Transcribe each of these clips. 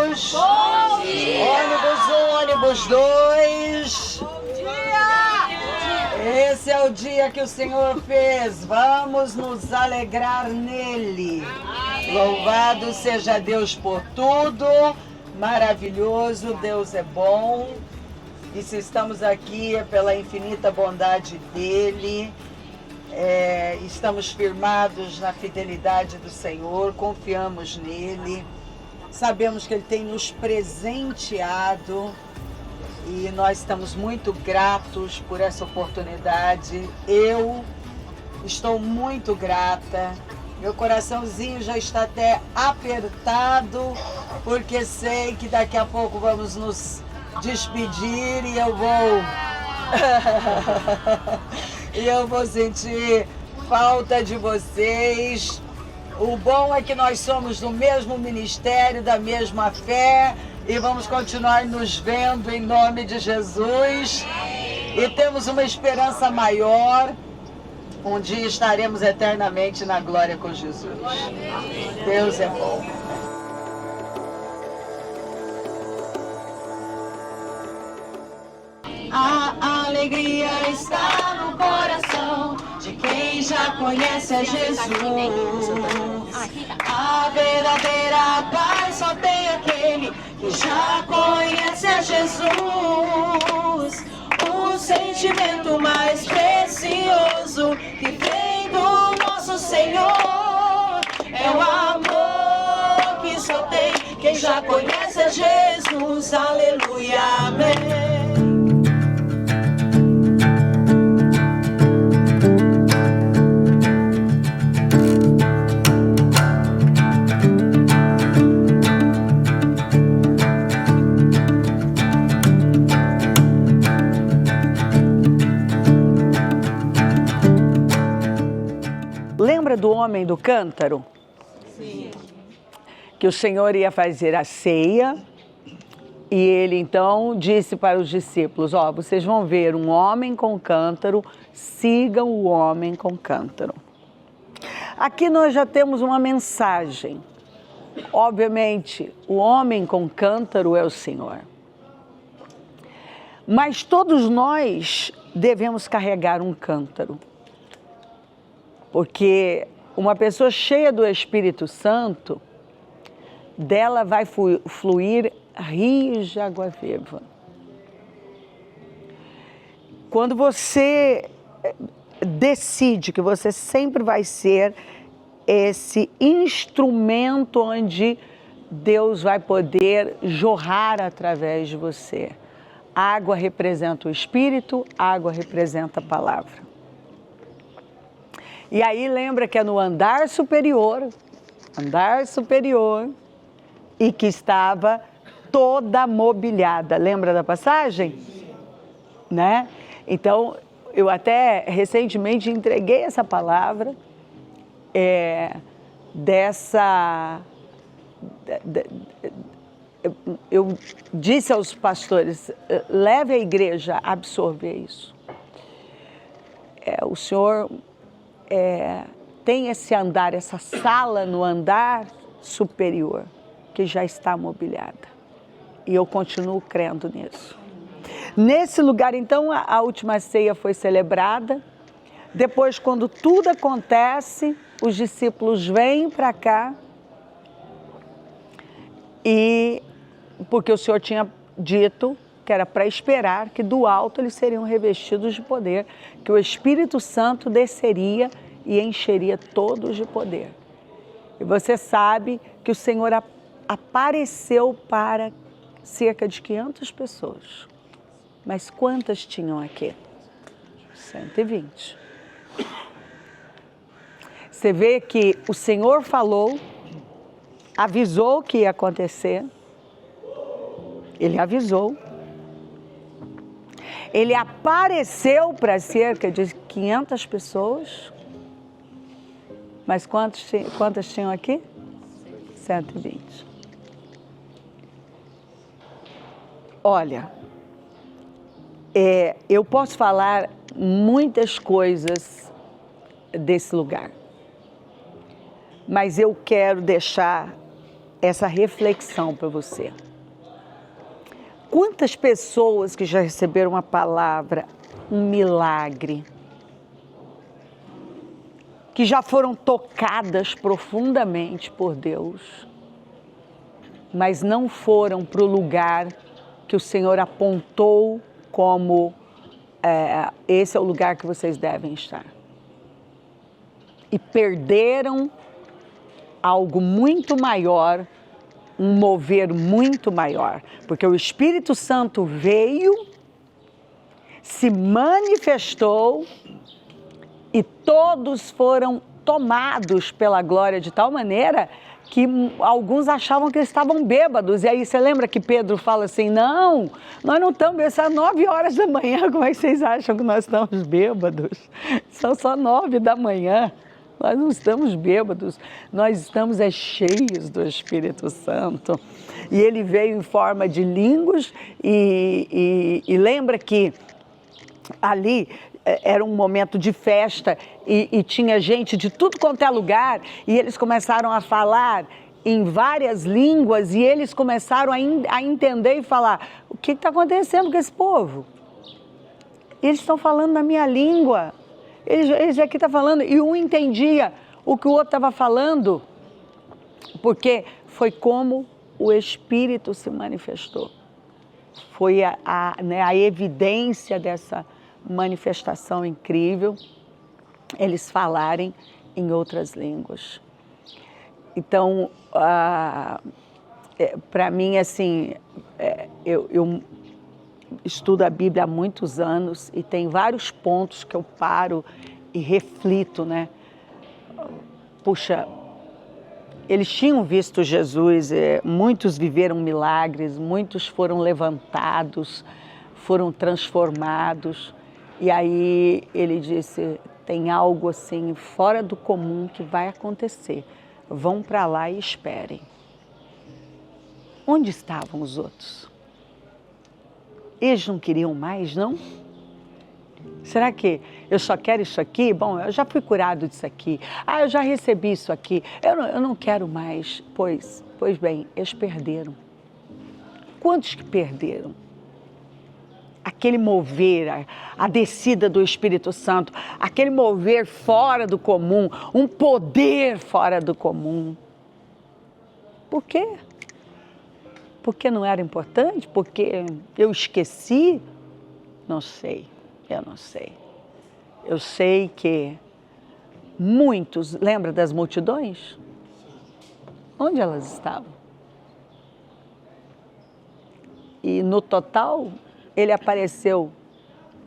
ônibus! Bom dia! Ônibus 1, ônibus 2. Bom dia! Esse é o dia que o Senhor fez. Vamos nos alegrar nele. Amém. Louvado seja Deus por tudo. Maravilhoso, Deus é bom. E se estamos aqui é pela infinita bondade dele. Estamos firmados na fidelidade do Senhor, confiamos nele, sabemos que ele tem nos presenteado e nós estamos muito gratos por essa oportunidade. Eu estou muito grata, meu coraçãozinho já está até apertado, porque sei que daqui a pouco vamos nos despedir e eu vou sentir falta de vocês. O bom é que nós somos do mesmo ministério, da mesma fé e vamos continuar nos vendo em nome de Jesus. E temos uma esperança maior. Um dia estaremos eternamente na glória com Jesus. Deus é bom. A alegria está no coração de quem já conhece a Jesus. A verdadeira paz só tem aquele que já conhece a Jesus. O sentimento mais precioso que vem do nosso Senhor é o amor que só tem quem já conhece a Jesus. Aleluia, amém. Lembra do homem do cântaro? Sim. Que o Senhor ia fazer a ceia e ele então disse para os discípulos, vocês vão ver um homem com cântaro, sigam o homem com cântaro. Aqui nós já temos uma mensagem. Obviamente, o homem com cântaro é o Senhor. Mas todos nós devemos carregar um cântaro. Porque uma pessoa cheia do Espírito Santo, dela vai fluir rios de água viva. Quando você decide que você sempre vai ser esse instrumento onde Deus vai poder jorrar através de você. A água representa o Espírito, a água representa a palavra. E aí lembra que é no andar superior, e que estava toda mobiliada. Lembra da passagem? Né? Então, eu até recentemente entreguei essa palavra, eu disse aos pastores, leve a igreja a absorver isso. O Senhor tem esse andar, essa sala no andar superior, que já está mobiliada. E eu continuo crendo nisso. Nesse lugar, então, a última ceia foi celebrada. Depois, quando tudo acontece, os discípulos vêm para cá, e porque o Senhor tinha dito que era para esperar que do alto eles seriam revestidos de poder, que o Espírito Santo desceria e encheria todos de poder. E você sabe que o Senhor apareceu para cerca de 500 pessoas. Mas quantas tinham aqui? 120. Você vê que o Senhor falou, avisou que ia acontecer. Ele avisou. Ele apareceu para cerca de 500 pessoas. Mas quantas tinham aqui? 120. Olha, eu posso falar muitas coisas desse lugar, mas eu quero deixar essa reflexão para você. Quantas pessoas que já receberam uma palavra, um milagre, que já foram tocadas profundamente por Deus, mas não foram para o lugar que o Senhor apontou como esse é o lugar que vocês devem estar. E perderam algo muito maior, um mover muito maior, porque o Espírito Santo veio, se manifestou e todos foram tomados pela glória de tal maneira que alguns achavam que eles estavam bêbados. E aí você lembra que Pedro fala assim, não, nós não estamos, são 9 horas da manhã, como é que vocês acham que nós estamos bêbados? São só 9 da manhã. Nós não estamos bêbados, nós estamos cheios do Espírito Santo. E ele veio em forma de línguas e lembra que ali era um momento de festa e tinha gente de tudo quanto é lugar e eles começaram a falar em várias línguas e eles começaram a entender e falar, o que está acontecendo com esse povo? Eles estão falando na minha língua. Eles aqui estão falando, e um entendia o que o outro estava falando, porque foi como o Espírito se manifestou. Foi a evidência dessa manifestação incrível, eles falarem em outras línguas. Então, para mim, assim, eu estudo a Bíblia há muitos anos e tem vários pontos que eu paro e reflito, né? Puxa, eles tinham visto Jesus, muitos viveram milagres, muitos foram levantados, foram transformados. E aí ele disse, tem algo assim fora do comum que vai acontecer. Vão para lá e esperem. Onde estavam os outros? Eles não queriam mais, não? Será que eu só quero isso aqui? Bom, eu já fui curado disso aqui. Eu já recebi isso aqui. Eu não quero mais. Pois bem, eles perderam. Quantos que perderam? Aquele mover, a descida do Espírito Santo, aquele mover fora do comum, um poder fora do comum. Por quê? Porque não era importante? Porque eu esqueci? Não sei, eu não sei. Eu sei que muitos, lembra das multidões? Onde elas estavam? E no total, ele apareceu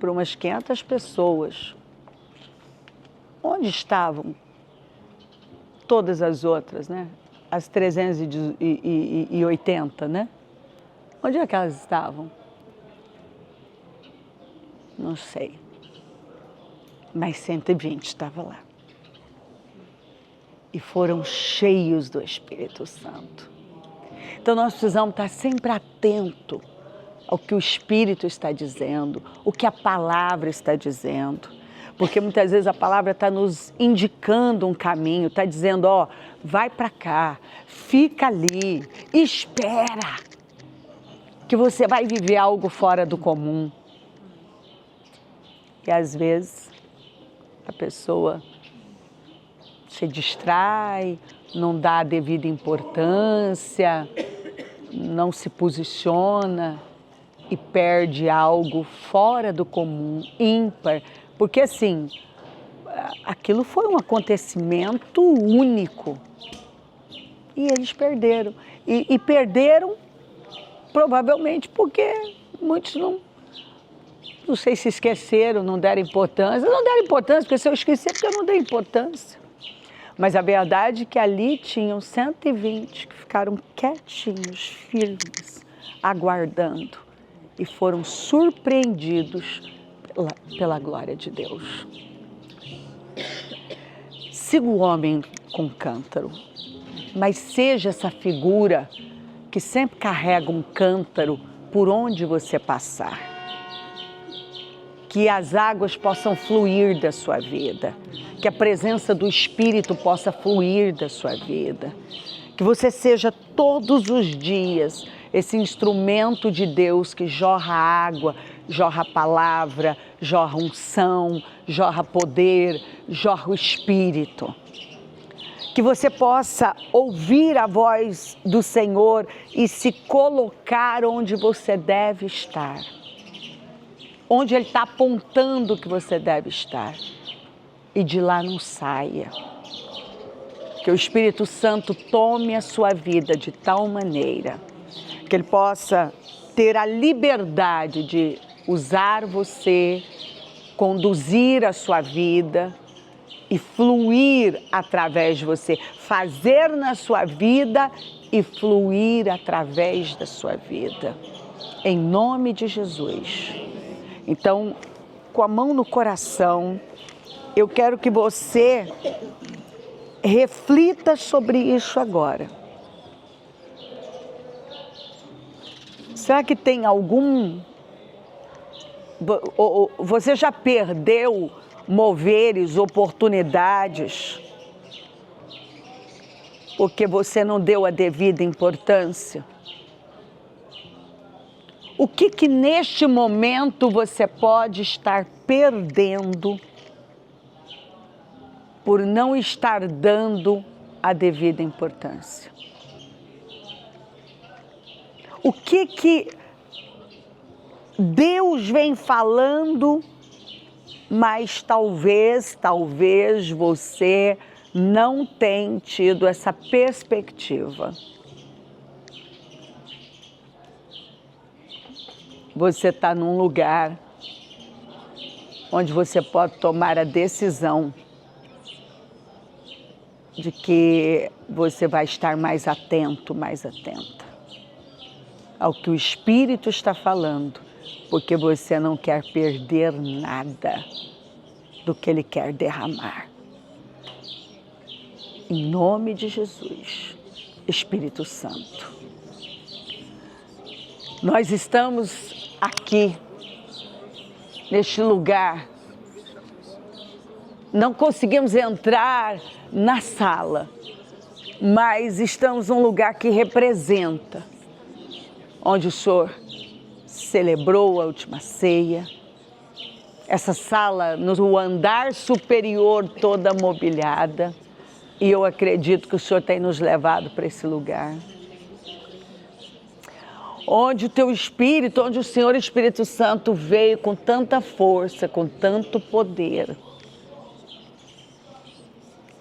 para umas 500 pessoas. Onde estavam todas as outras, né? As 380, né? Onde é que elas estavam? Não sei. Mas 120 estavam lá. E foram cheios do Espírito Santo. Então nós precisamos estar sempre atentos ao que o Espírito está dizendo, o que a palavra está dizendo. Porque muitas vezes a palavra está nos indicando um caminho, está dizendo, ó, vai para cá, fica ali, espera, que você vai viver algo fora do comum. E às vezes a pessoa se distrai, não dá a devida importância, não se posiciona e perde algo fora do comum, ímpar. Porque assim, aquilo foi um acontecimento único e eles perderam. E perderam provavelmente porque muitos não sei se esqueceram, não deram importância. Não deram importância, porque se eu esqueci é porque eu não dei importância. Mas a verdade é que ali tinham 120 que ficaram quietinhos, firmes, aguardando e foram surpreendidos pela glória de Deus. Siga o homem com cântaro, mas seja essa figura que sempre carrega um cântaro por onde você passar. Que as águas possam fluir da sua vida, que a presença do Espírito possa fluir da sua vida, que Que você seja todos os dias esse instrumento de Deus que jorra água, jorra palavra, jorra unção, jorra poder, jorra o Espírito. Que você possa ouvir a voz do Senhor e se colocar onde você deve estar. Onde Ele está apontando que você deve estar. E de lá não saia. Que o Espírito Santo tome a sua vida de tal maneira que Ele possa ter a liberdade de usar você, conduzir a sua vida e fluir através de você, fazer na sua vida e fluir através da sua vida. Em nome de Jesus. Então, com a mão no coração, eu quero que você reflita sobre isso agora. Será que tem algum... Você já perdeu moveres, oportunidades, porque você não deu a devida importância? O que neste momento você pode estar perdendo por não estar dando a devida importância? O que Deus vem falando, mas talvez você não tenha tido essa perspectiva. Você está num lugar onde você pode tomar a decisão de que você vai estar mais atento, mais atenta ao que o Espírito está falando, porque você não quer perder nada do que Ele quer derramar. Em nome de Jesus, Espírito Santo. Nós estamos aqui, neste lugar. Não conseguimos entrar na sala, mas estamos num lugar que representa, onde o Senhor celebrou a última ceia. Essa sala, no andar superior, toda mobiliada. E eu acredito que o Senhor tem nos levado para esse lugar. Onde o teu Espírito, onde o Senhor Espírito Santo veio com tanta força, com tanto poder.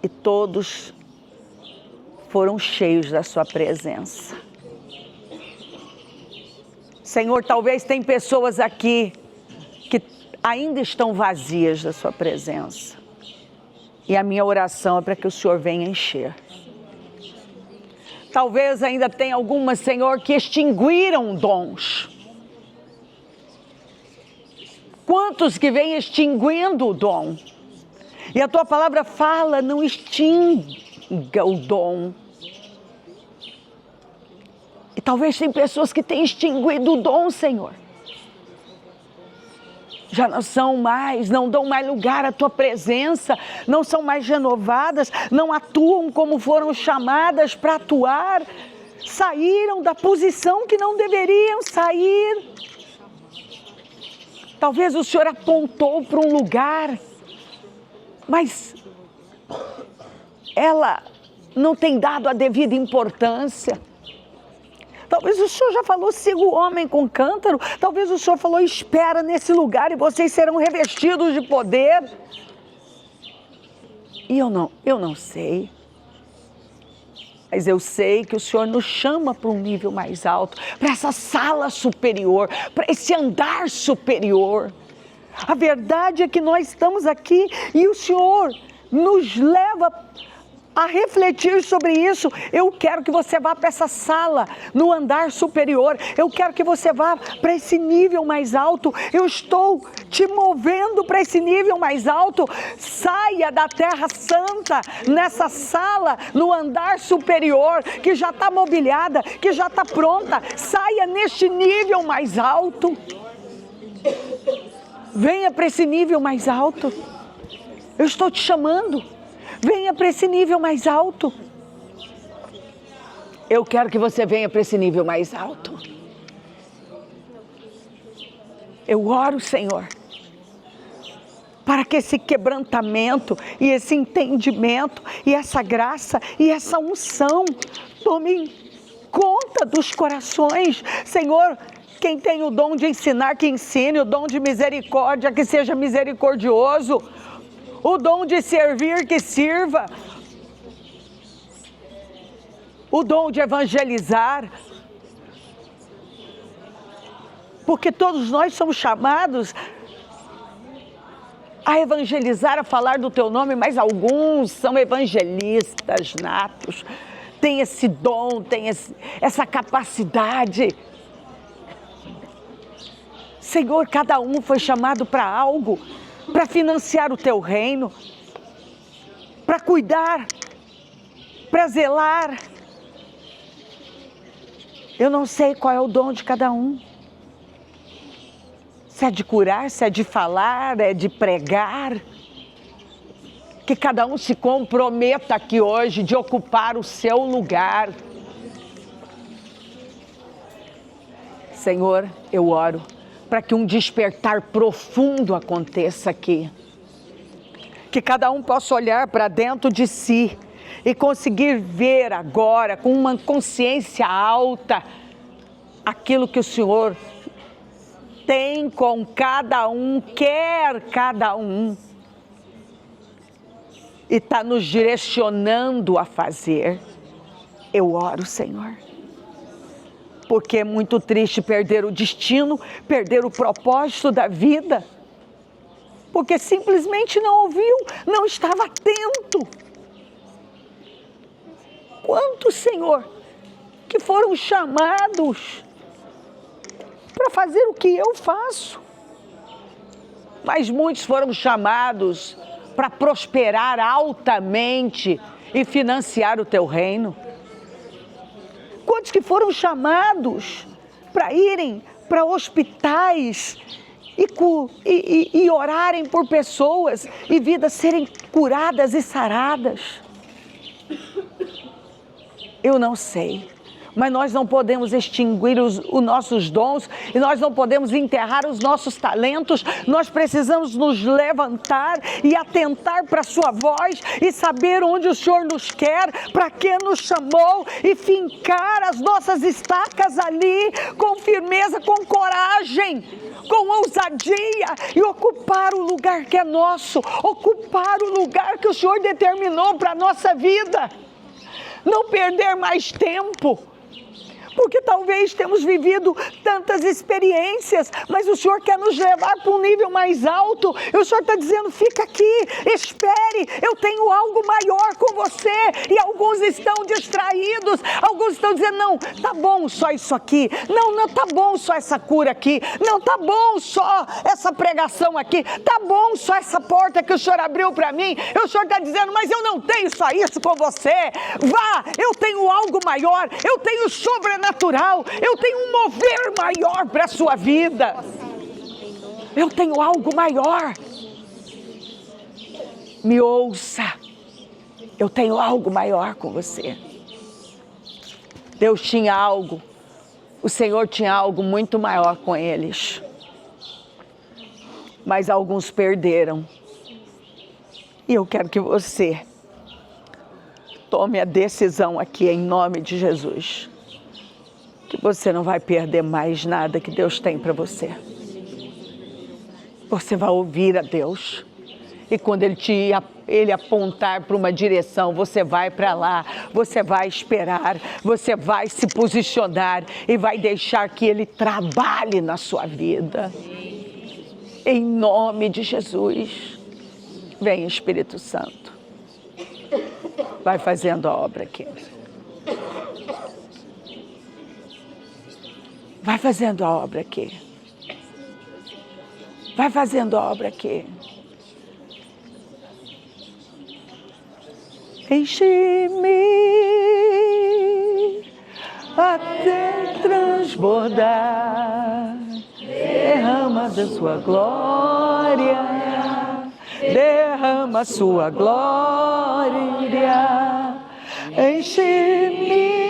E todos foram cheios da sua presença. Senhor, talvez tem pessoas aqui que ainda estão vazias da sua presença. E a minha oração é para que o Senhor venha encher. Talvez ainda tenha algumas, Senhor, que extinguiram dons. Quantos que vêm extinguindo o dom? E a tua palavra fala, não extinga o dom. E talvez tem pessoas que têm extinguido o dom, Senhor. Já não são mais, não dão mais lugar à tua presença, não são mais renovadas, não atuam como foram chamadas para atuar, saíram da posição que não deveriam sair. Talvez o Senhor apontou para um lugar, mas ela não tem dado a devida importância. Talvez o Senhor já falou, siga o homem com cântaro. Talvez o Senhor falou, espera nesse lugar e vocês serão revestidos de poder. E eu não sei. Mas eu sei que o Senhor nos chama para um nível mais alto, para essa sala superior, para esse andar superior. A verdade é que nós estamos aqui e o Senhor nos leva a refletir sobre isso. Eu quero que você vá para essa sala, no andar superior. Eu quero que você vá para esse nível mais alto. Eu estou te movendo para esse nível mais alto. Saia da terra santa, nessa sala, no andar superior, que já está mobiliada, que já está pronta. Saia neste nível mais alto. Venha para esse nível mais alto. Eu estou te chamando. Venha para esse nível mais alto. Eu quero que você venha para esse nível mais alto. Eu oro, Senhor, para que esse quebrantamento e esse entendimento e essa graça e essa unção tomem conta dos corações. Senhor, quem tem o dom de ensinar, que ensine, o dom de misericórdia, que seja misericordioso, o dom de servir, que sirva, o dom de evangelizar, porque todos nós somos chamados a evangelizar, a falar do teu nome, mas alguns são evangelistas natos, têm esse dom, têm essa capacidade. Senhor, cada um foi chamado para algo, para financiar o teu reino, para cuidar, para zelar. Eu não sei qual é o dom de cada um. Se é de curar, se é de falar, é de pregar. Que cada um se comprometa aqui hoje de ocupar o seu lugar. Senhor, eu oro para que um despertar profundo aconteça aqui. Que cada um possa olhar para dentro de si e conseguir ver agora, com uma consciência alta, aquilo que o Senhor tem com cada um, quer cada um, e está nos direcionando a fazer. Eu oro, Senhor, porque é muito triste perder o destino, perder o propósito da vida, porque simplesmente não ouviu, não estava atento. Quantos, Senhor, que foram chamados para fazer o que eu faço, mas muitos foram chamados para prosperar altamente e financiar o teu reino. Quantos que foram chamados para irem para hospitais e orarem por pessoas e vidas serem curadas e saradas? Eu não sei, mas nós não podemos extinguir os nossos dons e nós não podemos enterrar os nossos talentos. Nós precisamos nos levantar e atentar para a sua voz e saber onde o Senhor nos quer, para que nos chamou, e fincar as nossas estacas ali com firmeza, com coragem, com ousadia, e ocupar o lugar que é nosso, ocupar o lugar que o Senhor determinou para a nossa vida. Não perder mais tempo, porque talvez temos vivido tantas experiências, mas o Senhor quer nos levar para um nível mais alto, e o Senhor está dizendo, fica aqui, espere, eu tenho algo maior com você. E alguns estão distraídos, alguns estão dizendo, não, tá bom só isso aqui, não tá bom só essa cura aqui, não tá bom só essa pregação aqui, tá bom só essa porta que o Senhor abriu para mim. E o Senhor está dizendo, mas eu não tenho só isso com você, vá, eu tenho algo maior, eu tenho sobrenatural, eu tenho um mover maior para a sua vida, eu tenho algo maior. Me ouça, eu tenho algo maior com você. Deus tinha algo, o Senhor tinha algo muito maior com eles, mas alguns perderam. E eu quero que você tome a decisão aqui em nome de Jesus, que você não vai perder mais nada que Deus tem para você. Você vai ouvir a Deus, e quando Ele apontar para uma direção, você vai para lá, você vai esperar, você vai se posicionar e vai deixar que Ele trabalhe na sua vida. Em nome de Jesus, vem Espírito Santo, vai fazendo a obra aqui. Vai fazendo a obra aqui. Vai fazendo a obra aqui. Enche-me até transbordar. Derrama da sua glória. Derrama a sua glória. Enche-me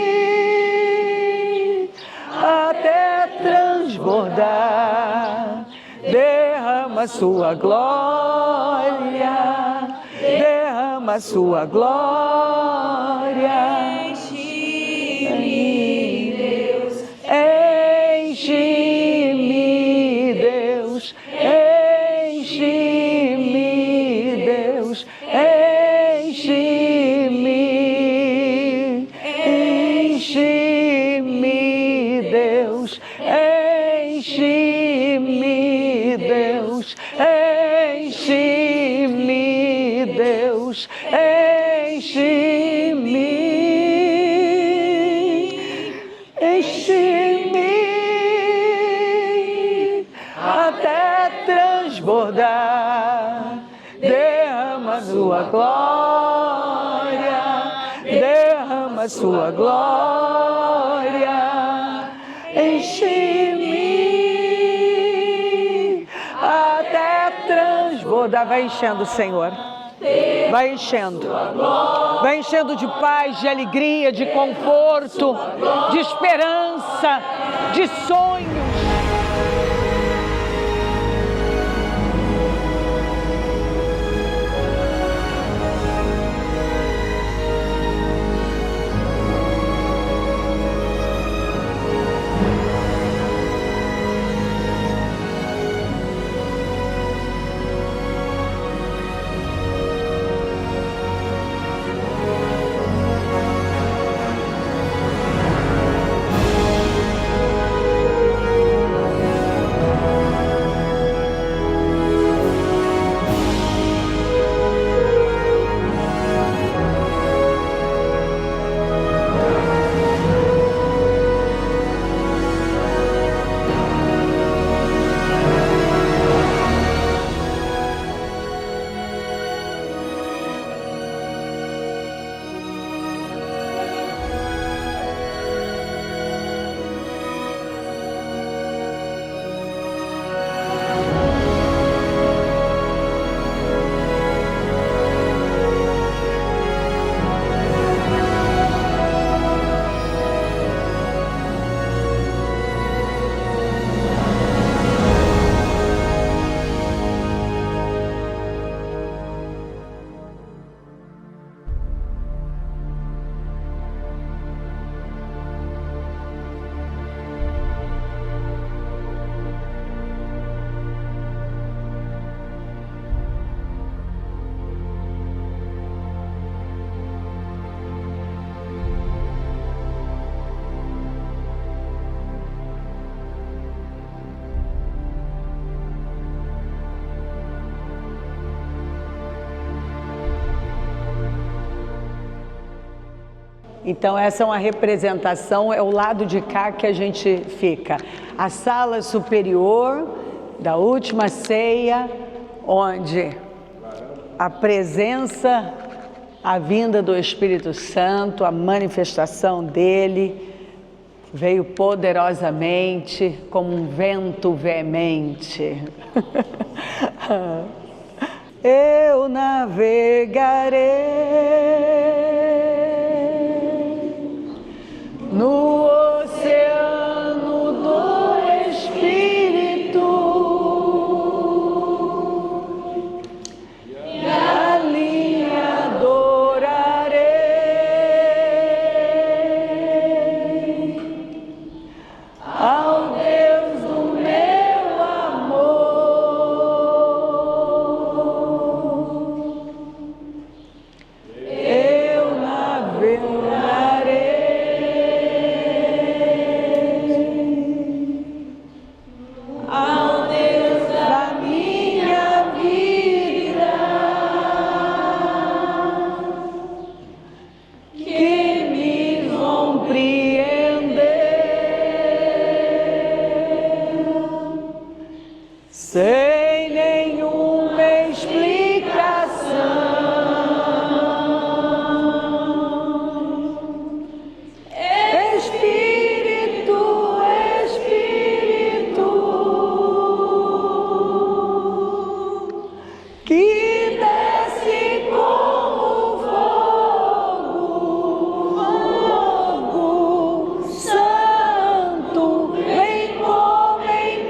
transborda, derrama sua glória, derrama sua glória. Enche-me, Deus, enche-me, Deus, enche-me, Deus, enche-me, enche-me, Deus, enche-me, Deus, enche-me, Deus, enche-me, enche-me até transbordar, derrama sua glória, derrama sua glória, enche-me até transbordar. Vai enchendo, Senhor, vai enchendo de paz, de alegria, de conforto, de esperança, de sonhos. Então essa é uma representação, é o lado de cá que a gente fica. A sala superior da última ceia, onde a presença, a vinda do Espírito Santo, a manifestação dele, veio poderosamente como um vento veemente. Eu navegarei no oceano do Espírito e ali adorarei ao Deus do meu amor. Eu navegarei ao Deus da minha vida, que me compreendeu sem nenhuma explicação. Espírito, Espírito, que desce como fogo, fogo santo, vem como em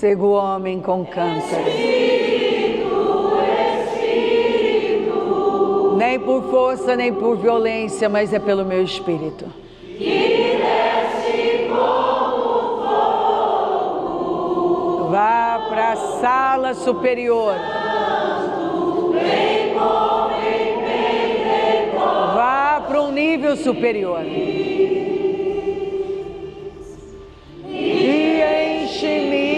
Cega o homem com cântaro. Nem por força, nem por violência, mas é pelo meu Espírito. Vá para a sala superior. Vá para um nível superior. E enche-me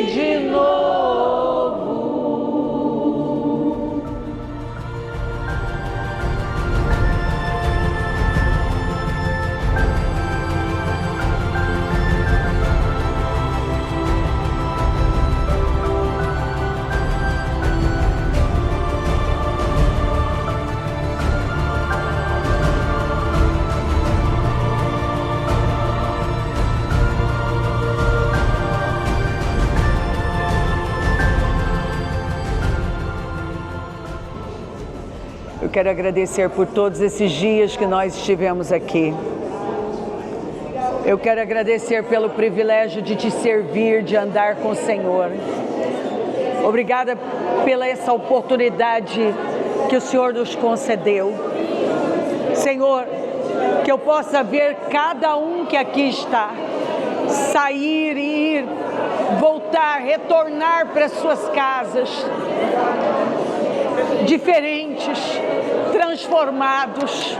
de novo. Eu quero agradecer por todos esses dias que nós estivemos aqui. Eu quero agradecer pelo privilégio de te servir, de andar com o Senhor. Obrigada pela essa oportunidade que o Senhor nos concedeu. Senhor, que eu possa ver cada um que aqui está, sair e ir, voltar, retornar para suas casas, diferentes, transformados,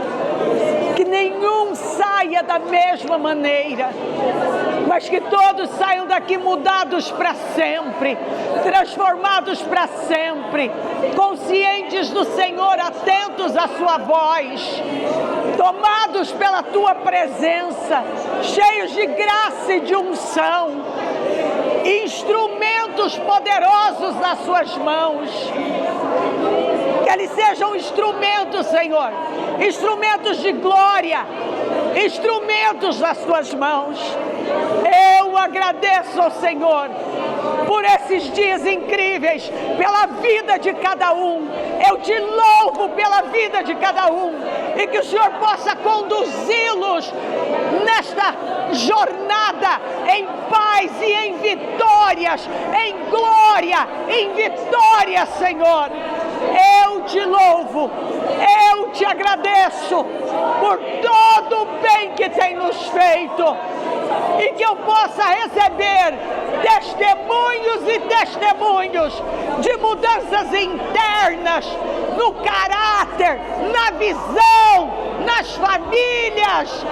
que nenhum saia da mesma maneira, mas que todos saiam daqui mudados para sempre, transformados para sempre, conscientes do Senhor, atentos à sua voz, tomados pela tua presença, cheios de graça e de unção, instrumentos poderosos nas suas mãos. Que eles sejam instrumentos, Senhor, instrumentos de glória, instrumentos nas tuas mãos. Eu agradeço ao Senhor por esses dias incríveis, pela vida de cada um. Eu te louvo pela vida de cada um e que o Senhor possa conduzi-los nesta jornada em paz e em vitórias, em glória, em vitória, Senhor. Eu te louvo, eu te agradeço por todo o bem que tem nos feito e que eu possa receber testemunhos e testemunhos de mudanças internas no caráter, na visão, nas famílias,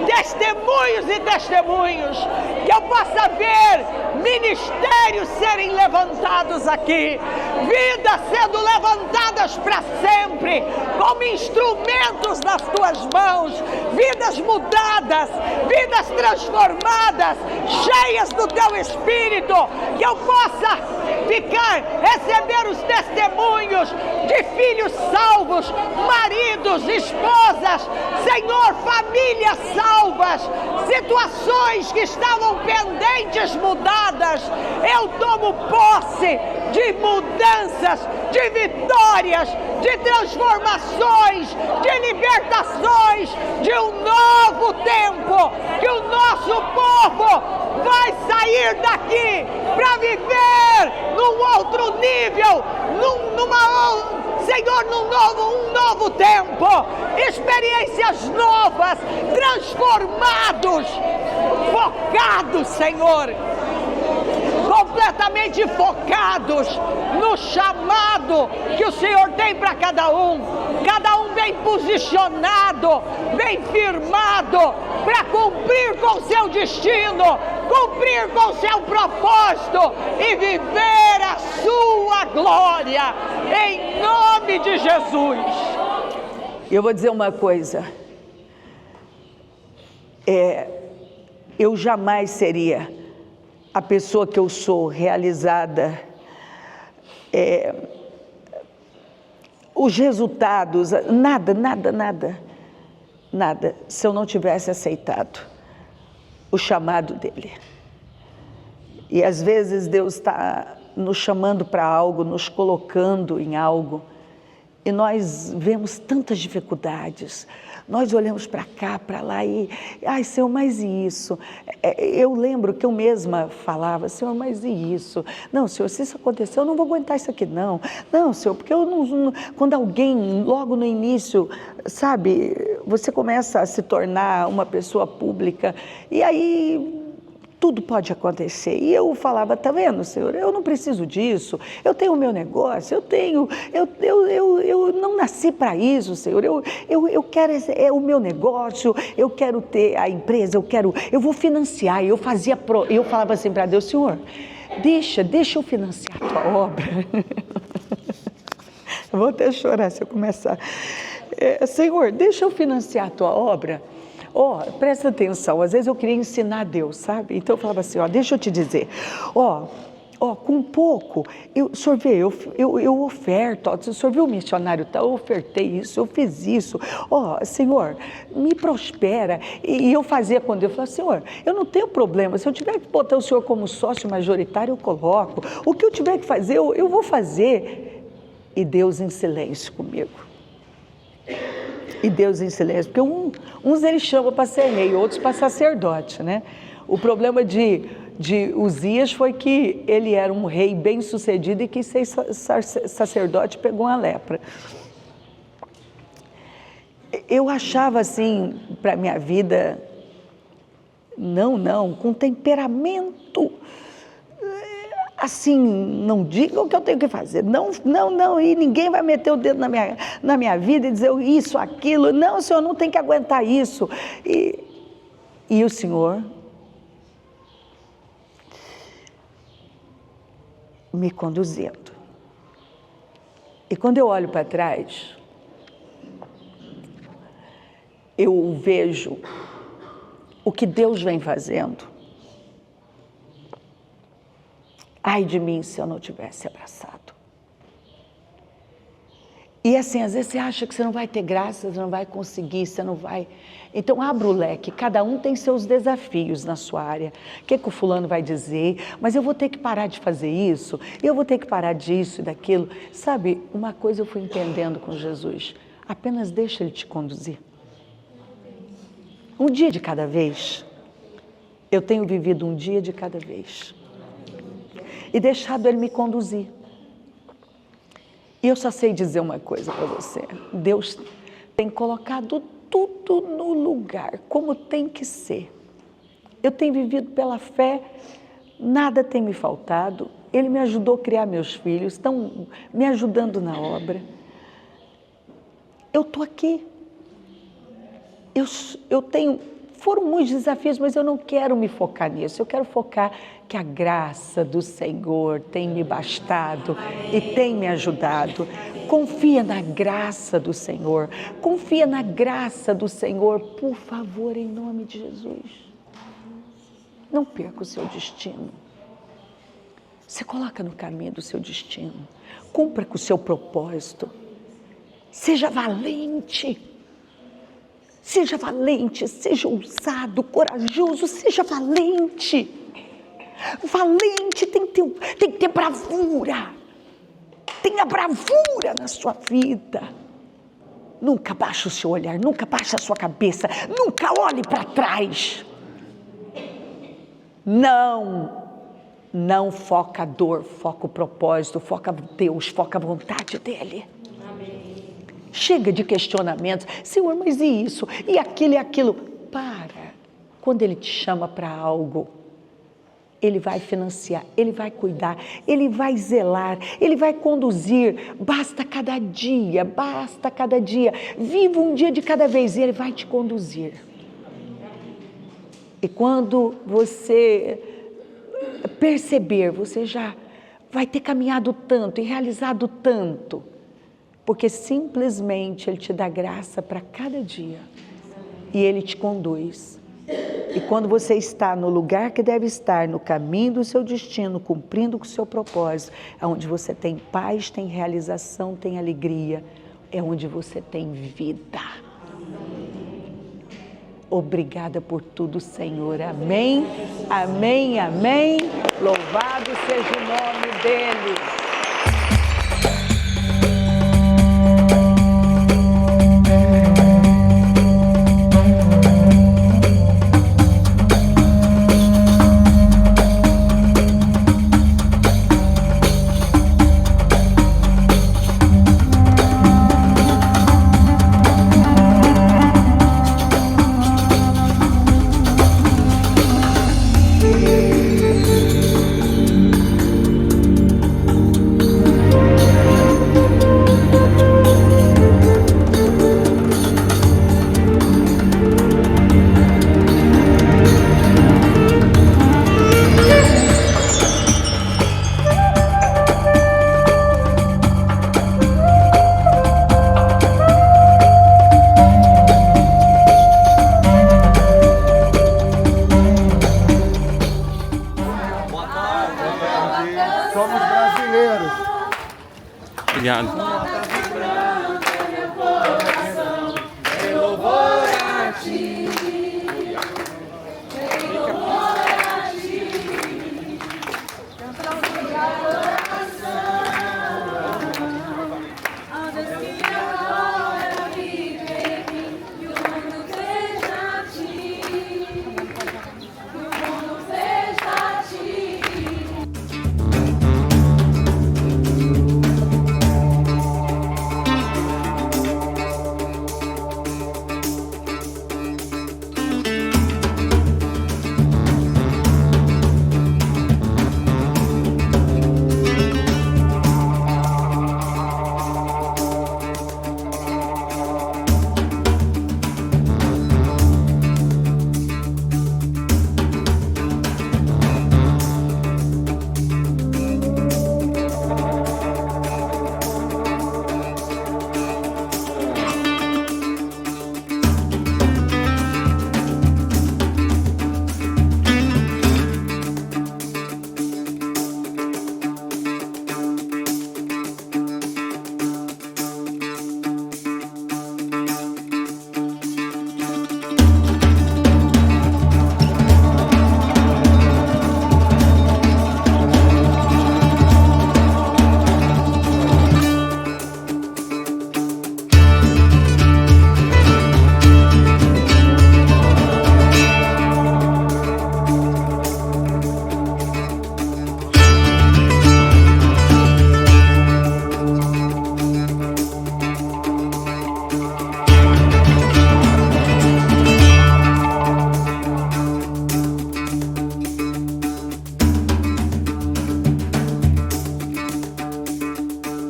testemunhos e testemunhos, que eu possa ver ministérios serem levantados aqui, vidas sendo levantadas para sempre, como instrumentos nas tuas mãos, vidas mudadas, vidas transformadas, cheias do teu Espírito, que eu possa receber os testemunhos de filhos salvos, maridos, esposas, Senhor, famílias salvas, situações que estavam pendentes mudadas. Eu tomo posse de mudanças, de vitórias, de transformações, de libertações, de um novo tempo, que o nosso povo vai sair daqui para viver num outro nível, Senhor, um novo tempo, experiências novas, transformados, focados, Senhor, completamente focados no chamado que o Senhor tem para cada um bem posicionado, bem firmado, para cumprir com o seu destino, cumprir com o seu propósito e viver a sua glória, em nome de Jesus. Eu vou dizer uma coisa, eu jamais seria a pessoa que eu sou, realizada, os resultados, nada, se eu não tivesse aceitado o chamado dele. E às vezes Deus está nos chamando para algo, nos colocando em algo, e nós vemos tantas dificuldades, Nós olhamos para cá, para lá e, ai Senhor, mas e isso? Eu lembro que eu mesma falava, Senhor, mas e isso? Não, Senhor, se isso acontecer, eu não vou aguentar isso aqui não. Não, Senhor, porque eu não, quando alguém, logo no início, sabe, você começa a se tornar uma pessoa pública e aí tudo pode acontecer. E eu falava, tá vendo, Senhor, eu não preciso disso, eu tenho o meu negócio, eu não nasci para isso, Senhor, eu quero, o meu negócio, eu quero ter a empresa, eu vou financiar. Eu falava assim para Deus, Senhor, deixa eu financiar a tua obra. Eu vou até chorar se eu começar. Senhor, deixa eu financiar a tua obra. Presta atenção, às vezes eu queria ensinar a Deus, sabe? Então eu falava assim, deixa eu te dizer, com pouco, o senhor vê, eu oferto, o senhor viu o missionário, eu ofertei isso, eu fiz isso, Senhor, me prospera. E eu fazia com Deus, eu falava, Senhor, eu não tenho problema, se eu tiver que botar o senhor como sócio majoritário, eu coloco, o que eu tiver que fazer, eu vou fazer. E Deus em silêncio comigo. E Deus em silêncio, porque uns ele chama para ser rei, outros para sacerdote, né? O problema de Uzias foi que ele era um rei bem sucedido e quis ser sacerdote, pegou uma lepra. Eu achava assim, para minha vida, com temperamento, assim, não diga o que eu tenho que fazer, não, e ninguém vai meter o dedo na minha vida e dizer isso, aquilo, não, Senhor, não tem que aguentar isso. E o Senhor me conduzindo. E quando eu olho para trás, eu vejo o que Deus vem fazendo. Ai de mim se eu não tivesse abraçado. E assim, às vezes você acha que você não vai ter graça, você não vai conseguir, você não vai... Então abra o leque, cada um tem seus desafios na sua área. O que o fulano vai dizer? Mas eu vou ter que parar de fazer isso, eu vou ter que parar disso e daquilo. Sabe, uma coisa eu fui entendendo com Jesus, apenas deixa Ele te conduzir. Um dia de cada vez. Eu tenho vivido um dia de cada vez. E deixado Ele me conduzir. E eu só sei dizer uma coisa para você. Deus tem colocado tudo no lugar, como tem que ser. Eu tenho vivido pela fé, nada tem me faltado. Ele me ajudou a criar meus filhos, estão me ajudando na obra. Eu estou aqui. Eu tenho... Foram muitos desafios, mas eu não quero me focar nisso. Eu quero focar que a graça do Senhor tem me bastado e tem me ajudado. Confia na graça do Senhor. Confia na graça do Senhor, por favor, em nome de Jesus. Não perca o seu destino. Se coloca no caminho do seu destino. Cumpra com o seu propósito. Seja valente. Seja valente, seja ousado, corajoso, seja valente. Valente tem que ter bravura. Tenha bravura na sua vida. Nunca baixe o seu olhar, nunca baixe a sua cabeça, nunca olhe para trás. Não foca a dor, foca o propósito, foca Deus, foca a vontade dEle. Chega de questionamentos, Senhor, mas e isso? E aquilo e aquilo? Para. Quando Ele te chama para algo, Ele vai financiar, Ele vai cuidar, Ele vai zelar, Ele vai conduzir. Basta cada dia. Viva um dia de cada vez e Ele vai te conduzir. E quando você perceber, você já vai ter caminhado tanto e realizado tanto, porque simplesmente Ele te dá graça para cada dia e Ele te conduz. E quando você está no lugar que deve estar, no caminho do seu destino, cumprindo com o seu propósito, é onde você tem paz, tem realização, tem alegria, é onde você tem vida. Obrigada por tudo, Senhor. Amém, amém, amém. Louvado seja o nome dEle. brasileiros. Obrigado.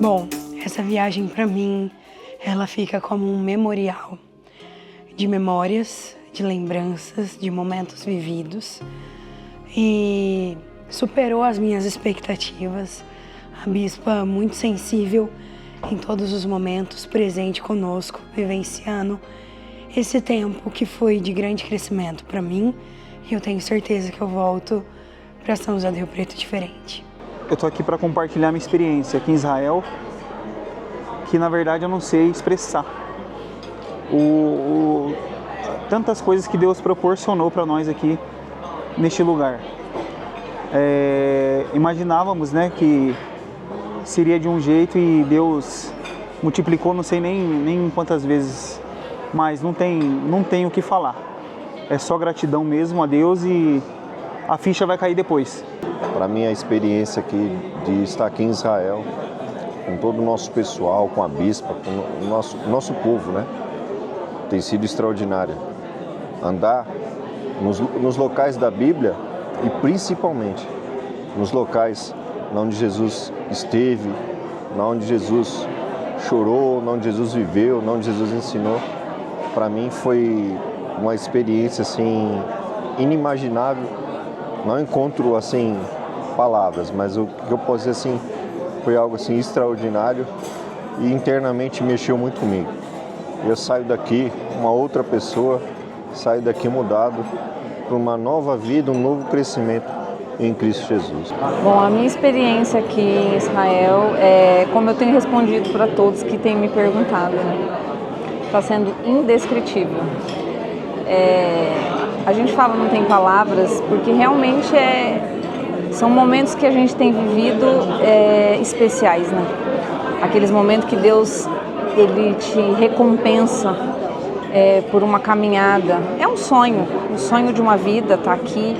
Bom, essa viagem para mim, ela fica como um memorial de memórias, de lembranças, de momentos vividos e superou as minhas expectativas. A bispa muito sensível em todos os momentos, presente conosco, vivenciando esse tempo que foi de grande crescimento para mim e eu tenho certeza que eu volto para São José do Rio Preto diferente. Eu tô aqui para compartilhar minha experiência aqui em Israel, que na verdade eu não sei expressar. Tantas coisas que Deus proporcionou para nós aqui neste lugar. Imaginávamos, né, que seria de um jeito e Deus multiplicou, não sei nem quantas vezes, mas não tem o que falar. É só gratidão mesmo a Deus e a ficha vai cair depois. Para mim, a experiência aqui de estar aqui em Israel, com todo o nosso pessoal, com a bispa, com o nosso povo, né, tem sido extraordinária. Andar nos locais da Bíblia e principalmente nos locais onde Jesus esteve, onde Jesus chorou, onde Jesus viveu, onde Jesus ensinou. Para mim foi uma experiência assim inimaginável. Não encontro assim palavras, mas o que eu posso dizer assim foi algo assim extraordinário e internamente mexeu muito comigo. Eu saio daqui uma outra pessoa, saio daqui mudado para uma nova vida, um novo crescimento em Cristo Jesus. Bom, a minha experiência aqui em Israel é, como eu tenho respondido para todos que têm me perguntado, né? Está sendo indescritível. A gente fala não tem palavras porque realmente são momentos que a gente tem vivido especiais, né? Aqueles momentos que Deus ele te recompensa por uma caminhada. É um sonho de uma vida, tá aqui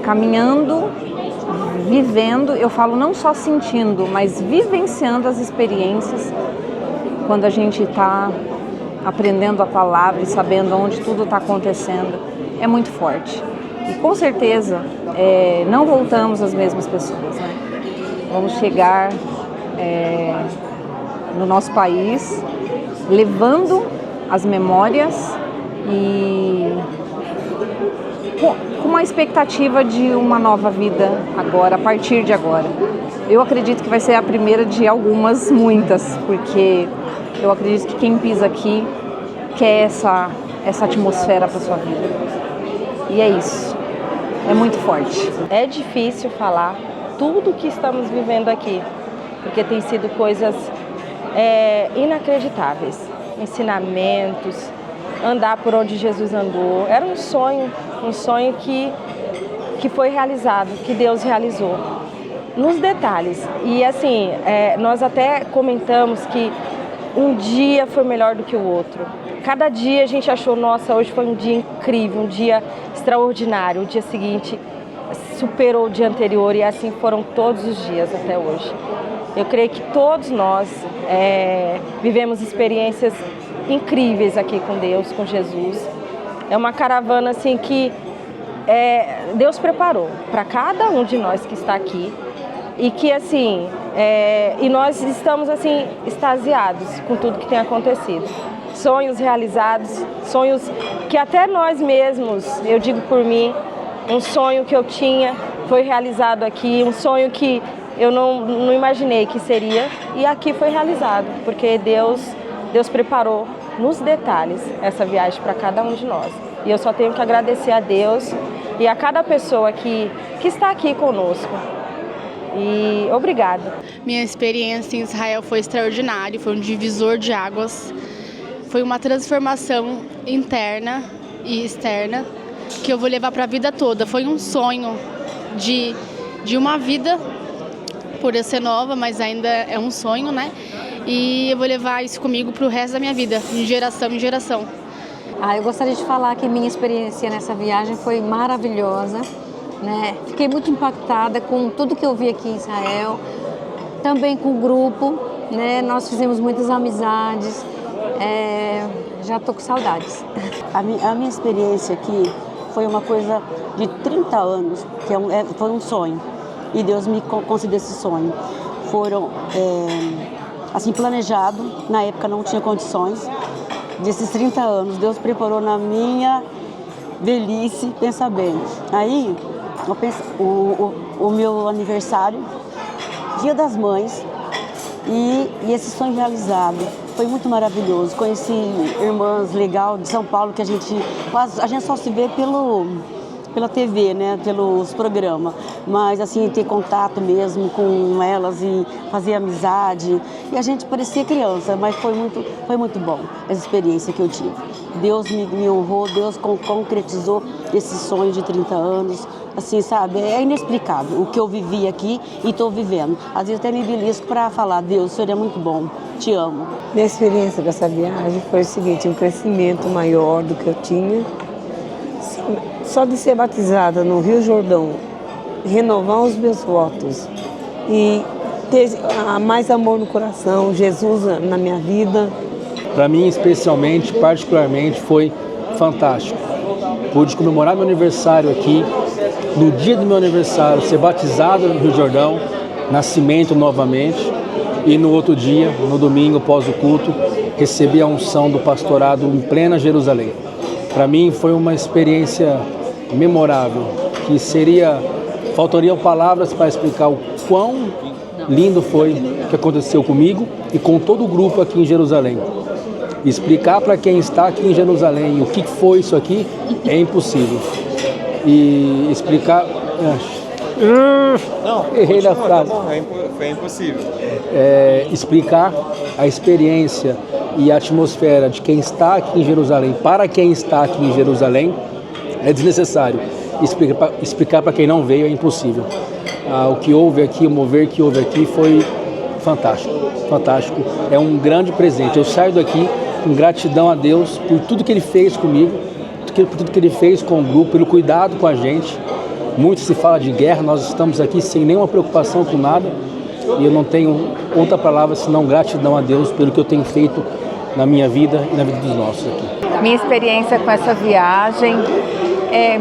caminhando, vivendo, eu falo não só sentindo, mas vivenciando as experiências quando a gente está aprendendo a palavra e sabendo onde tudo está acontecendo, é muito forte. E com certeza não voltamos as mesmas pessoas, né? Vamos chegar no nosso país levando as memórias e com uma expectativa de uma nova vida agora, a partir de agora. Eu acredito que vai ser a primeira de algumas, muitas, porque eu acredito que quem pisa aqui quer essa atmosfera para sua vida. E é isso. É muito forte. É difícil falar tudo que estamos vivendo aqui, porque tem sido coisas inacreditáveis, ensinamentos, andar por onde Jesus andou. Era um sonho que foi realizado, que Deus realizou, nos detalhes. E assim, nós até comentamos que um dia foi melhor do que o outro. Cada dia a gente achou, nossa, hoje foi um dia incrível, um dia extraordinário. O dia seguinte superou o dia anterior e assim foram todos os dias até hoje. Eu creio que todos nós vivemos experiências incríveis aqui com Deus, com Jesus. É uma caravana assim que Deus preparou para cada um de nós que está aqui e que assim, e nós estamos assim extasiados com tudo que tem acontecido. Sonhos realizados, sonhos que até nós mesmos, eu digo por mim, um sonho que eu tinha foi realizado aqui, um sonho que eu não imaginei que seria, e aqui foi realizado, porque Deus preparou nos detalhes essa viagem para cada um de nós. E eu só tenho que agradecer a Deus e a cada pessoa que está aqui conosco. E obrigada. Minha experiência em Israel foi extraordinária, foi um divisor de águas, foi uma transformação interna e externa que eu vou levar para a vida toda. Foi um sonho de uma vida, por eu ser nova, mas ainda é um sonho, né? E eu vou levar isso comigo para o resto da minha vida, de geração em geração. Eu gostaria de falar que minha experiência nessa viagem foi maravilhosa, né? Fiquei muito impactada com tudo que eu vi aqui em Israel, também com o grupo, né? Nós fizemos muitas amizades, já estou com saudades. A minha experiência aqui foi uma coisa de 30 anos, que foi um sonho, e Deus me concedeu esse sonho. Foram, assim, planejado, na época não tinha condições, desses 30 anos, Deus preparou na minha velhice, pensa bem. Aí, o meu aniversário, Dia das Mães, e esse sonho realizado. Foi muito maravilhoso. Conheci irmãs legal de São Paulo que a gente só se vê pela TV, né, pelos programas, mas assim, ter contato mesmo com elas e fazer amizade, e a gente parecia criança, mas foi muito bom essa experiência que eu tive. Deus me honrou, Deus concretizou esse sonho de 30 anos, assim, sabe, é inexplicável o que eu vivi aqui e estou vivendo. Às vezes até me belisco para falar, Deus, o Senhor é muito bom, te amo. Minha experiência com essa viagem foi o seguinte, um crescimento maior do que eu tinha. Só de ser batizada no Rio Jordão, renovar os meus votos e ter mais amor no coração, Jesus na minha vida. Para mim, especialmente, particularmente, foi fantástico. Pude comemorar meu aniversário aqui, no dia do meu aniversário, ser batizado no Rio Jordão, nascimento novamente, e no outro dia, no domingo, após o culto, recebi a unção do pastorado em plena Jerusalém. Para mim foi uma experiência memorável, que faltariam palavras para explicar o quão lindo foi o que aconteceu comigo e com todo o grupo aqui em Jerusalém. Explicar para quem está aqui em Jerusalém o que foi isso aqui é impossível. E explicar... Errei na frase. Foi impossível. Explicar a experiência e a atmosfera de quem está aqui em Jerusalém para quem está aqui em Jerusalém é desnecessário. Explicar para quem não veio é impossível. O que houve aqui, o mover que houve aqui foi fantástico, fantástico. É um grande presente. Eu saio daqui com gratidão a Deus por tudo que Ele fez comigo, por tudo que Ele fez com o grupo, pelo cuidado com a gente. Muito se fala de guerra, nós estamos aqui sem nenhuma preocupação com nada, e eu não tenho outra palavra senão gratidão a Deus pelo que eu tenho feito na minha vida e na vida dos nossos aqui. Minha experiência com essa viagem,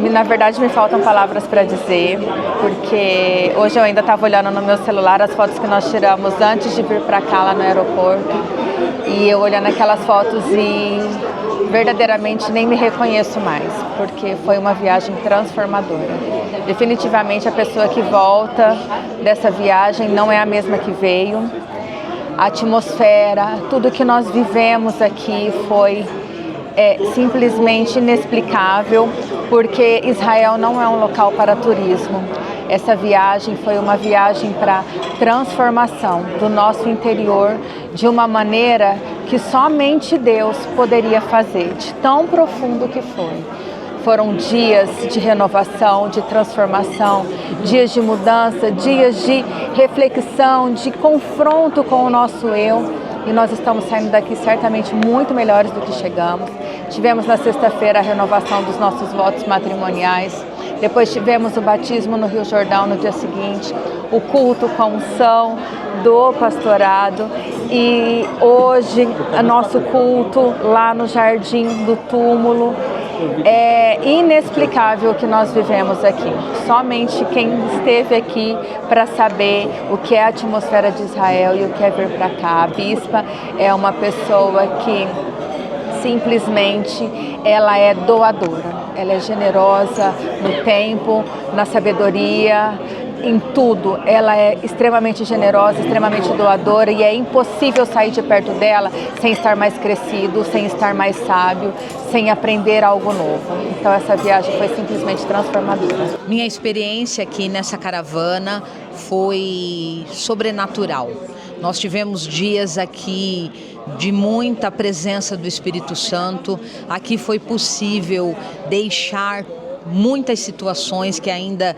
na verdade me faltam palavras para dizer, porque hoje eu ainda estava olhando no meu celular as fotos que nós tiramos antes de vir para cá, lá no aeroporto, e eu olhando aquelas fotos e verdadeiramente nem me reconheço mais, porque foi uma viagem transformadora. Definitivamente a pessoa que volta dessa viagem não é a mesma que veio. A atmosfera, tudo que nós vivemos aqui foi simplesmente inexplicável, porque Israel não é um local para turismo. Essa viagem foi uma viagem para transformação do nosso interior de uma maneira que somente Deus poderia fazer, de tão profundo que foi. Foram dias de renovação, de transformação, dias de mudança, dias de reflexão, de confronto com o nosso eu. E nós estamos saindo daqui certamente muito melhores do que chegamos. Tivemos na sexta-feira a renovação dos nossos votos matrimoniais. Depois tivemos o batismo no Rio Jordão no dia seguinte, o culto com a unção do pastorado e hoje o nosso culto lá no Jardim do Túmulo. É inexplicável o que nós vivemos aqui. Somente quem esteve aqui para saber o que é a atmosfera de Israel e o que é vir para cá. A bispa é uma pessoa que simplesmente ela é doadora. Ela é generosa no tempo, na sabedoria, em tudo. Ela é extremamente generosa, extremamente doadora e é impossível sair de perto dela sem estar mais crescido, sem estar mais sábio, sem aprender algo novo. Então essa viagem foi simplesmente transformadora. Minha experiência aqui nessa caravana foi sobrenatural. Nós tivemos dias aqui de muita presença do Espírito Santo. Aqui foi possível deixar muitas situações que ainda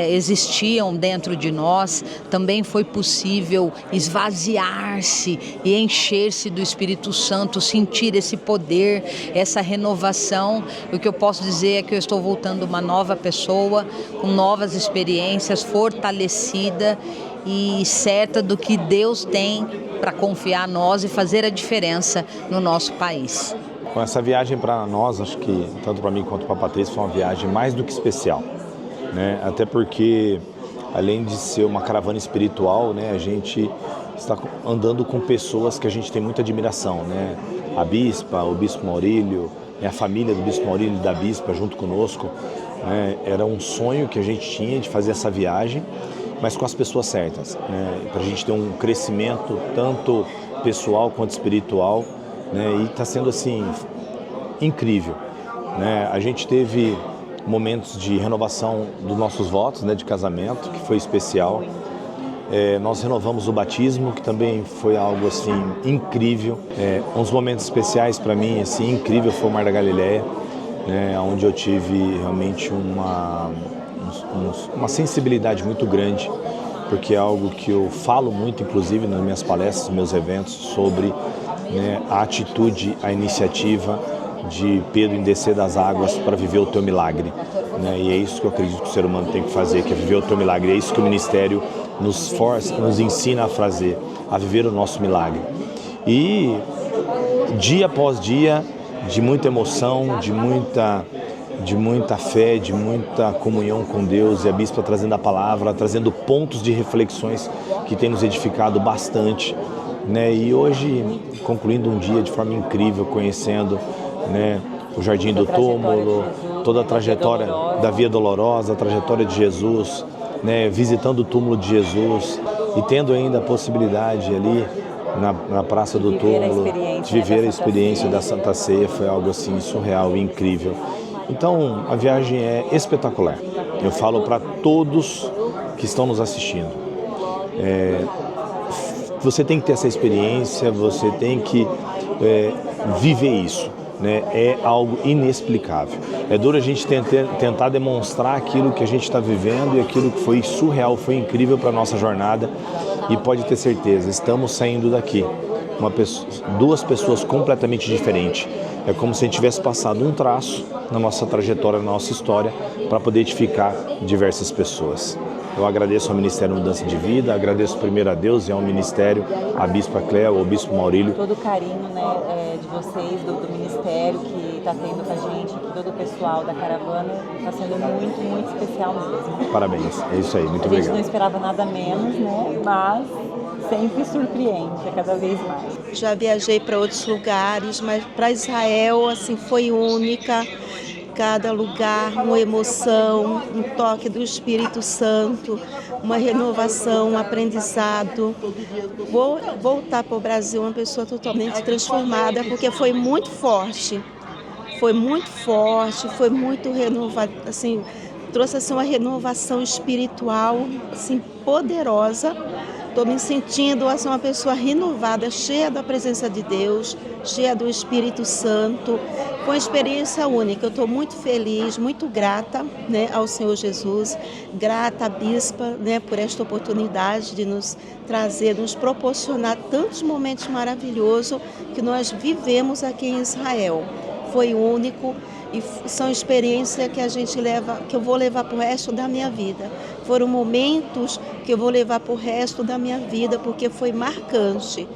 existiam dentro de nós. Também foi possível esvaziar-se e encher-se do Espírito Santo, sentir esse poder, essa renovação. O que eu posso dizer é que eu estou voltando uma nova pessoa, com novas experiências, fortalecida e certa do que Deus tem para confiar a nós e fazer a diferença no nosso país. Com essa viagem para nós, acho que tanto para mim quanto para a Patrícia foi uma viagem mais do que especial, né? Até porque, além de ser uma caravana espiritual, né, a gente está andando com pessoas que a gente tem muita admiração, né? A bispa, o bispo Maurílio, a família do bispo Maurílio e da bispa junto conosco, né? Era um sonho que a gente tinha de fazer essa viagem, mas com as pessoas certas, né? Para a gente ter um crescimento tanto pessoal quanto espiritual. E está sendo assim incrível, né? A gente teve momentos de renovação dos nossos votos, né, de casamento, que foi especial. Nós renovamos o batismo, que também foi algo assim incrível. Uns momentos especiais para mim, assim, incrível, foi o Mar da Galileia, né, onde eu tive realmente uma sensibilidade muito grande, porque é algo que eu falo muito, inclusive nas minhas palestras, nos meus eventos, sobre, né, a atitude, a iniciativa de Pedro em descer das águas para viver o teu milagre, né? E é isso que eu acredito que o ser humano tem que fazer, que é viver o teu milagre. É isso que o ministério nos força, nos ensina a fazer, a viver o nosso milagre. E dia após dia, de muita emoção, de muita fé, de muita comunhão com Deus, e a bispa trazendo a palavra, trazendo pontos de reflexões que tem nos edificado bastante, né? E hoje, concluindo um dia de forma incrível, conhecendo, né, o Jardim do Túmulo, toda a trajetória da Via Dolorosa, a trajetória de Jesus, né, visitando o túmulo de Jesus e tendo ainda a possibilidade ali na Praça do Túmulo de viver a experiência da Santa Ceia, foi algo assim surreal e incrível. Então a viagem é espetacular. Eu falo para todos que estão nos assistindo. Você tem que ter essa experiência, você tem que viver isso, né? É algo inexplicável. É duro a gente tentar demonstrar aquilo que a gente está vivendo e aquilo que foi surreal, foi incrível para a nossa jornada. E pode ter certeza, estamos saindo daqui duas pessoas completamente diferentes. É como se a gente tivesse passado um traço na nossa trajetória, na nossa história, para poder edificar diversas pessoas. Eu agradeço ao Ministério Mudança de Vida, agradeço primeiro a Deus e ao Ministério, a Bispa Cléo, ao Bispo Maurílio. Todo o carinho, né, de vocês, do Ministério que está tendo com a gente, que todo o pessoal da caravana, está sendo muito, muito especial mesmo. Parabéns, é isso aí, muito obrigado. A gente não esperava nada menos, né, mas sempre surpreende, cada vez mais. Já viajei para outros lugares, mas para Israel, assim, foi única. Cada lugar, uma emoção, um toque do Espírito Santo, uma renovação, um aprendizado. Vou voltar para o Brasil uma pessoa totalmente transformada, porque foi muito forte, foi muito renovado, assim, trouxe assim, uma renovação espiritual assim, poderosa. Estou me sentindo assim, uma pessoa renovada, cheia da presença de Deus, cheia do Espírito Santo. Foi uma experiência única. Eu estou muito feliz, muito grata, né, ao Senhor Jesus, grata à Bispa, né, por esta oportunidade de nos trazer, nos proporcionar tantos momentos maravilhosos que nós vivemos aqui em Israel. Foi único. E são experiências que a gente leva, que eu vou levar para o resto da minha vida. Foram momentos que eu vou levar para o resto da minha vida, porque foi marcante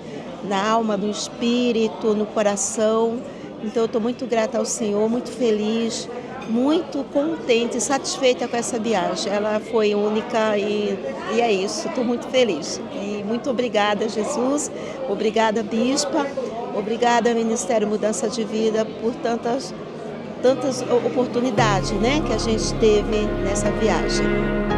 na alma, no espírito, no coração. Então eu estou muito grata ao Senhor, muito feliz, muito contente, satisfeita com essa viagem. Ela foi única e é isso. Estou muito feliz. E muito obrigada, Jesus. Obrigada, Bispa. Obrigada, Ministério Mudança de Vida, por tantas oportunidades, né, que a gente teve nessa viagem.